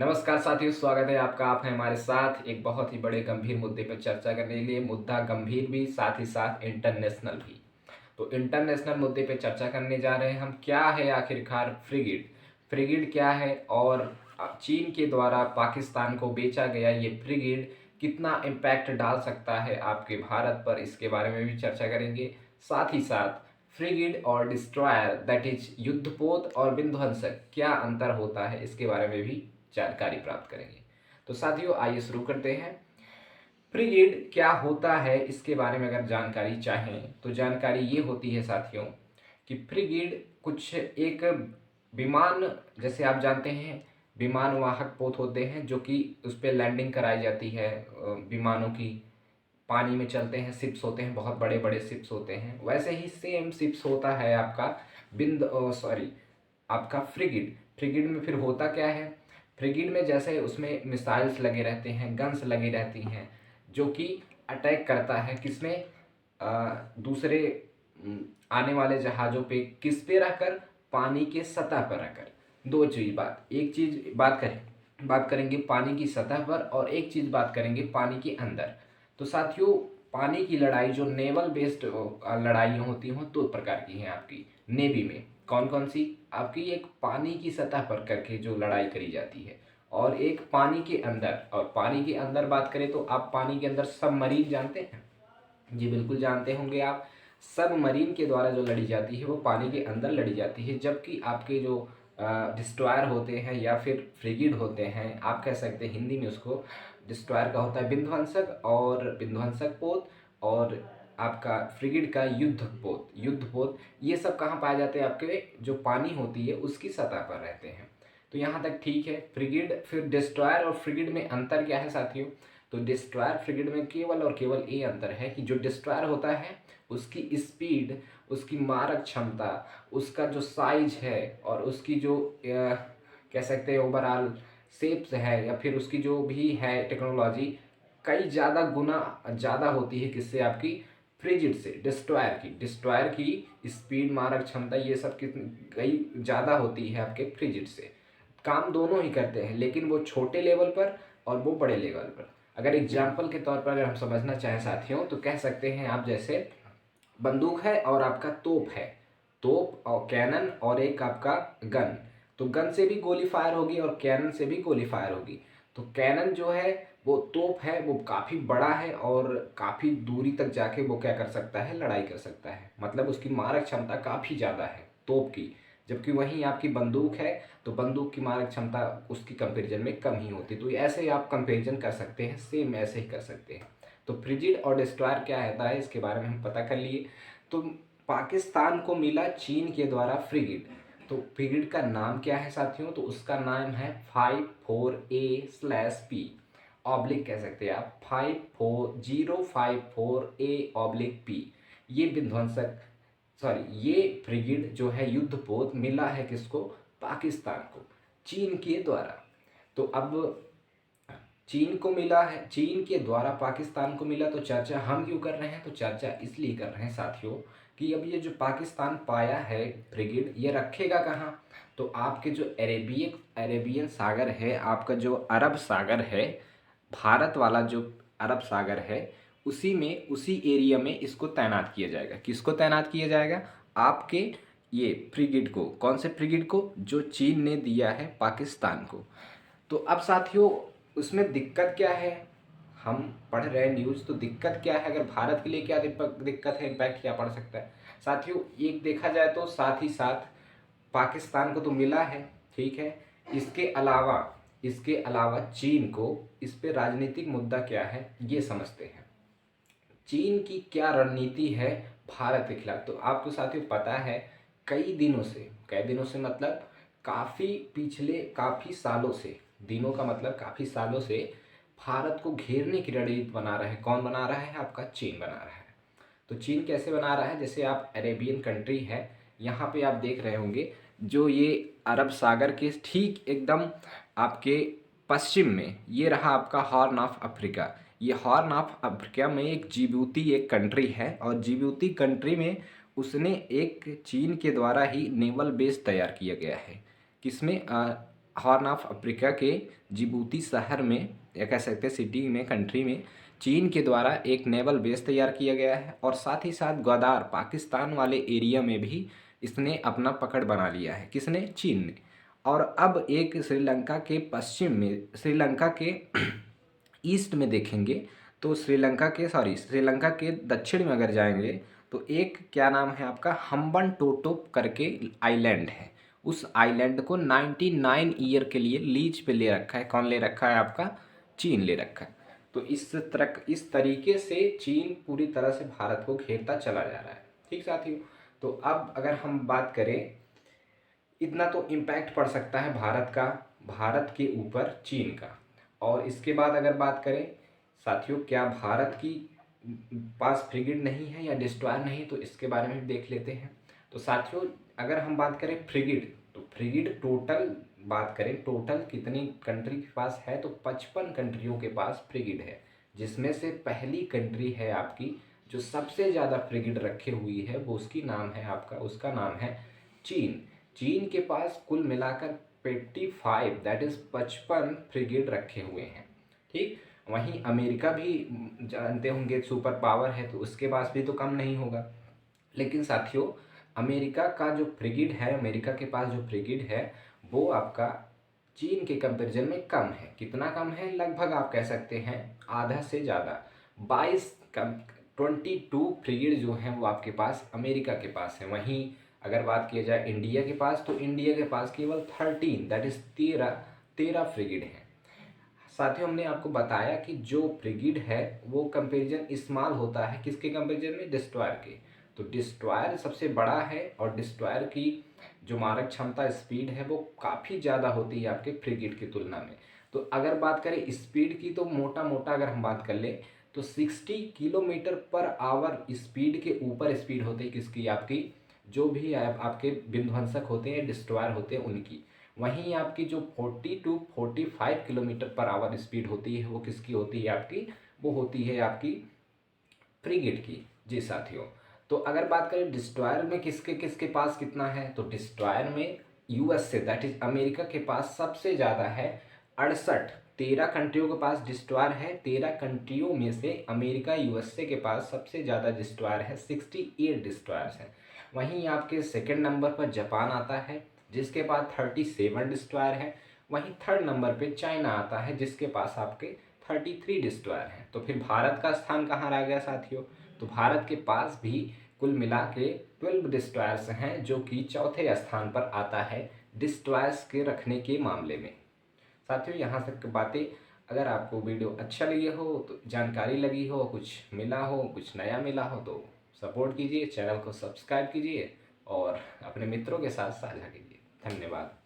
नमस्कार साथियों, स्वागत है आपका। आप हैं हमारे साथ एक बहुत ही बड़े गंभीर मुद्दे पर चर्चा करने के लिए। मुद्दा गंभीर भी, साथ ही साथ इंटरनेशनल भी। तो इंटरनेशनल मुद्दे पे चर्चा करने जा रहे हैं हम। क्या है आखिरकार फ्रिगिड? फ्रिगिड क्या है और चीन के द्वारा पाकिस्तान को बेचा गया ये फ्रिगिड कितना इम्पैक्ट डाल सकता है आपके भारत पर, इसके बारे में भी चर्चा करेंगे। साथ ही साथ फ्रिगिड और डिस्ट्रॉयर दैट इज युद्धपोत और विध्वंसक क्या अंतर होता है, इसके बारे में भी जानकारी प्राप्त करेंगे। तो साथियों, आइए शुरू करते हैं। फ्रिगेड क्या होता है इसके बारे में अगर जानकारी चाहें तो जानकारी ये होती है साथियों कि फ्रिगेड कुछ एक विमान, जैसे आप जानते हैं विमान वाहक पोत होते हैं जो कि उस पर लैंडिंग कराई जाती है। विमानों की पानी में चलते हैं, शिप्स होते हैं, बहुत बड़े बड़े शिप्स होते हैं। वैसे ही सेम शिप्स होता है आपका आपका फ्रिगिड। फ्रिगिड में फिर होता क्या है? फ्रिगिड में जैसे उसमें मिसाइल्स लगे रहते हैं, गन्स लगी रहती हैं, जो कि अटैक करता है किसमें? दूसरे आने वाले जहाज़ों पे। किस पे रहकर? पानी के सतह पर रहकर। दो चीज़ बात, एक चीज़ बात करेंगे पानी की सतह पर, और एक चीज़ बात करेंगे पानी के अंदर। तो साथियों, पानी की लड़ाई जो नेवल बेस्ड लड़ाइयाँ होती हैं दो प्रकार की हैं आपकी नेवी में। कौन कौन सी? आपकी एक पानी की सतह पर करके जो लड़ाई करी जाती है, और एक पानी के अंदर। और पानी के अंदर बात करें तो आप पानी के अंदर सबमरीन जानते हैं? जी बिल्कुल जानते होंगे आप। सबमरीन के द्वारा जो लड़ी जाती है वो पानी के अंदर लड़ी जाती है, जबकि आपके जो डिस्ट्रॉयर होते हैं या फिर फ्रिगिड होते हैं, आप कह सकते हैं हिंदी में उसको। डिस्ट्रॉयर का होता है विध्वंसक और विध्वंसक पोत, और आपका फ्रिगिड का युद्ध पोत। ये सब कहाँ पाए जाते हैं? आपके जो पानी होती है उसकी सतह पर रहते हैं। तो यहाँ तक ठीक है। फ्रिगिड, फिर डिस्ट्रॉयर और फ्रिगिड में अंतर क्या है साथियों? तो डिस्ट्रॉयर फ्रिगेड में केवल और केवल ये अंतर है कि जो डिस्ट्रॉयर होता है उसकी स्पीड, उसकी मारक क्षमता, उसका जो साइज है, और उसकी जो कह सकते हैं ओवरऑल शेप्स है, या फिर उसकी जो भी है टेक्नोलॉजी, कई ज़्यादा गुना ज़्यादा होती है। किससे? आपकी फ्रिजिड से। डिस्ट्रॉयर की स्पीड, मारक क्षमता, ये सब कितनी कई ज़्यादा होती है आपके फ्रिजिड से। काम दोनों ही करते हैं, लेकिन वो छोटे लेवल पर और वो बड़े लेवल पर। अगर एग्जाम्पल के तौर पर अगर हम समझना चाहें साथियों, तो कह सकते हैं आप जैसे बंदूक है और आपका तोप है। तोप और कैनन, और एक आपका गन। तो गन से भी गोली फायर होगी और कैनन से भी गोली फायर होगी। तो कैनन जो है वो तोप है, वो काफ़ी बड़ा है और काफ़ी दूरी तक जाके वो क्या कर सकता है? लड़ाई कर सकता है। मतलब उसकी मारक क्षमता काफ़ी ज़्यादा है तोप की। जबकि वहीं आपकी बंदूक है तो बंदूक की मारक क्षमता उसकी कंपेरिजन में कम ही होती। तो ऐसे ही आप कंपेरिजन कर सकते हैं, सेम ऐसे ही कर सकते हैं। तो फ्रिजिड और डिस्ट्रॉयर क्या होता है इसके बारे में हम पता कर लिए। तो पाकिस्तान को मिला चीन के द्वारा फ्रिगिड। तो फ्रिगिड का नाम क्या है साथियों? तो उसका नाम है 54A/P, ऑब्लिक कह सकते हैं आप, 054A/P। ये विध्वंसक, ये फ्रिगिड जो है युद्धपोत मिला है किसको? पाकिस्तान को, चीन के द्वारा। तो अब चीन को मिला है, चीन के द्वारा पाकिस्तान को मिला, तो चर्चा हम क्यों कर रहे हैं? तो चर्चा इसलिए कर रहे हैं साथियों कि अब ये जो पाकिस्तान पाया है फ्रिगिड, ये रखेगा कहाँ? तो आपके जो अरेबियन सागर है, आपका जो अरब सागर है, भारत वाला जो अरब सागर है, उसी में, उसी एरिया में इसको तैनात किया जाएगा। किसको तैनात किया जाएगा? आपके ये फ्रिगिड को। कौन से फ्रिगिड को? जो चीन ने दिया है पाकिस्तान को। तो अब साथियों, उसमें दिक्कत क्या है? हम पढ़ रहे हैं न्यूज़, तो दिक्कत क्या है? अगर भारत के लिए क्या दिक्कत है, इम्पैक्ट क्या पड़ सकता है साथियों? एक देखा जाए तो साथ ही साथ पाकिस्तान को तो मिला है, ठीक है। इसके अलावा चीन को इस पे राजनीतिक मुद्दा क्या है ये समझते हैं। चीन की क्या रणनीति है भारत के खिलाफ? तो आपको साथियों पता है, कई दिनों से मतलब काफ़ी सालों से, दिनों का मतलब काफ़ी सालों से भारत को घेरने की रणनीति बना रहा है। कौन बना रहा है? आपका चीन बना रहा है। तो चीन कैसे बना रहा है? जैसे आप अरेबियन कंट्री है, यहाँ पे आप देख रहे होंगे, जो ये अरब सागर के ठीक एकदम आपके पश्चिम में ये रहा आपका हॉर्न ऑफ अफ्रीका। ये हॉर्न ऑफ अफ्रीका में एक जिबूती एक कंट्री है, और जिबूती कंट्री में उसने एक चीन के द्वारा ही नेवल बेस तैयार किया गया है। किसमें? हॉर्न ऑफ अफ्रीका के जिबूती शहर में, या कह सकते हैं सिटी में, कंट्री में चीन के द्वारा एक नेवल बेस तैयार किया गया है। और साथ ही साथ ग्वादार पाकिस्तान वाले एरिया में भी इसने अपना पकड़ बना लिया है। किसने? चीन ने। और अब एक श्रीलंका के पश्चिम में, श्रीलंका के ईस्ट में देखेंगे तो श्रीलंका के दक्षिण में अगर जाएंगे तो एक क्या नाम है आपका, हम्बन टोटो करके आइलैंड है। उस आइलैंड को 99 ईयर के लिए लीज पे ले रखा है। कौन ले रखा है? आपका चीन ले रखा है। तो इस तरीके से चीन पूरी तरह से भारत को घेरता चला जा रहा है। ठीक साथियों, तो अब अगर हम बात करें, इतना तो इम्पैक्ट पड़ सकता है भारत के ऊपर चीन का। और इसके बाद अगर बात करें साथियों, क्या भारत की पास फ्रिगेट नहीं है या डिस्ट्रॉयर नहीं, तो इसके बारे में भी देख लेते हैं। तो साथियों, अगर हम बात करें फ्रिगेट, तो फ्रिगेट टोटल कितनी कंट्री के पास है, तो 55 कंट्रियों के पास फ्रिगेट है। जिसमें से पहली कंट्री है आपकी जो सबसे ज़्यादा फ्रिगेट रखे हुई है, वो उसका नाम है चीन। चीन के पास कुल मिलाकर 55 दैट इज़ 55 फ्रिगेट रखे हुए हैं। ठीक, वहीं अमेरिका भी जानते होंगे सुपर पावर है, तो उसके पास भी तो कम नहीं होगा। लेकिन साथियों, अमेरिका के पास जो फ्रिगेट है वो आपका चीन के कंपैरिजन में कम है। कितना कम है? लगभग आप कह सकते हैं आधा से ज़्यादा। 22 फ्रिगेट जो हैं वो आपके पास अमेरिका के पास है। वहीं अगर बात किया जाए इंडिया के पास, तो इंडिया के पास केवल 13 दैट इज़ 13 फ्रिगेट हैं। साथियों, हमने आपको बताया कि जो फ्रिगेट है वो कंपैरिजन स्मॉल होता है किसके कंपैरिजन में? डिस्ट्रॉयर के। तो डिस्ट्रॉयर सबसे बड़ा है और डिस्ट्रॉयर की जो मारक क्षमता, स्पीड है, वो काफ़ी ज़्यादा होती है आपके फ्रिगेट की तुलना में। तो अगर बात करें स्पीड की, तो मोटा मोटा अगर हम बात कर लें तो 60 किलोमीटर पर आवर स्पीड के ऊपर स्पीड होती है किसकी? आपकी जो भी आपके विध्वंसक होते हैं, डिस्ट्रॉयर होते हैं, उनकी। वहीं आपकी जो 40 to 45 kilometre per hour speed होती है, वो किसकी होती है? आपकी वो होती है आपकी फ्रिगेट की। जी साथियों, तो अगर बात करें डिस्ट्रॉयर में किसके किसके पास कितना है, तो डिस्ट्रॉयर में यूएसए दैट इज अमेरिका के पास सबसे ज़्यादा है 68। 13 कंट्रियों के पास डिस्ट्रॉयर है। 13 कंट्रियों में से अमेरिका यूएसए के पास सबसे ज़्यादा डिस्ट्रॉयर है, 68 डिस्ट्रॉयर्स हैं। वहीं आपके सेकंड नंबर पर जापान आता है जिसके पास 37 डिस्ट्रॉयर है। वहीं थर्ड नंबर पे चाइना आता है जिसके पास आपके 33 डिस्ट्रॉयर हैं। तो फिर भारत का स्थान कहाँ रह गया साथियों? तो भारत के पास भी कुल मिला के 12 डिस्ट्रॉयर्स हैं, जो कि चौथे स्थान पर आता है डिस्ट्रॉयर्स के रखने के मामले में। साथियों, यहाँ तक बातें अगर आपको वीडियो अच्छा लगी हो, तो जानकारी लगी हो, कुछ मिला हो, कुछ नया मिला हो, तो सपोर्ट कीजिए, चैनल को सब्सक्राइब कीजिए और अपने मित्रों के साथ साझा कीजिए। धन्यवाद।